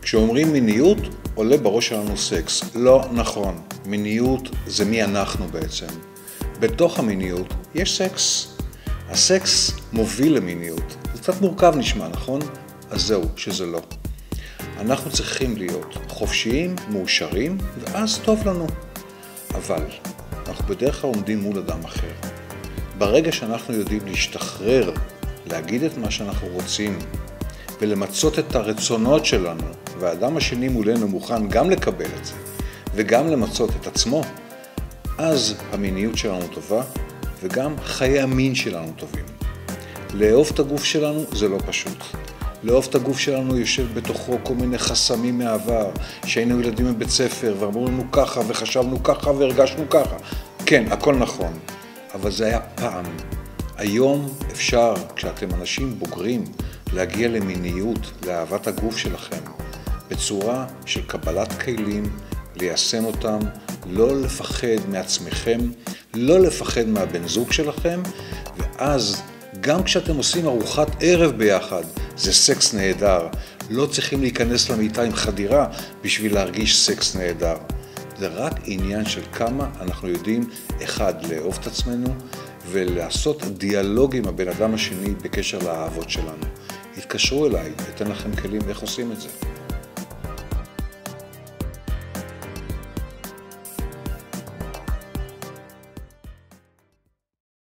כשאומרים מיניות, עולה בראש שלנו סקס. לא נכון. מיניות זה מי אנחנו בעצם. בתוך המיניות יש סקס. הסקס מוביל למיניות. זה קצת מורכב נשמע, נכון? אז זהו, שזה לא. אנחנו צריכים להיות חופשיים, מאושרים, ואז טוב לנו. אבל אנחנו בדרך כלל עומדים מול אדם אחר. ברגע שאנחנו יודעים להשתחרר, להגיד את מה שאנחנו רוצים, ולמצות את הרצונות שלנו, והאדם השני מולנו מוכן גם לקבל את זה, וגם למצות את עצמו, אז המיניות שלנו טובה, וגם חיי המין שלנו טובים. לאהוב את הגוף שלנו זה לא פשוט. לאהוב את הגוף שלנו יושב בתוכו כל מיני חסמים מהעבר, שהיינו ילדים בבית ספר, ואמרו לנו ככה, וחשבנו ככה, והרגשנו ככה. כן, הכל נכון, אבל זה היה פעם. היום אפשר, כשאתם אנשים בוגרים, להגיע למיניות, לאהבת הגוף שלכם, בצורה של קבלת כלים, ליישם אותם, לא לפחד מעצמכם, לא לפחד מהבן זוג שלכם, ואז גם כשאתם עושים ארוחת ערב ביחד, זה סקס נהדר. לא צריכים להיכנס למיטה עם חדירה בשביל להרגיש סקס נהדר. זה רק עניין של כמה אנחנו יודעים, אחד, לאהוב את עצמנו, ולעשות דיאלוג עם הבן אדם השני בקשר לאהבות שלנו. התקשרו אליי, אתן לכם כלים איך עושים את זה.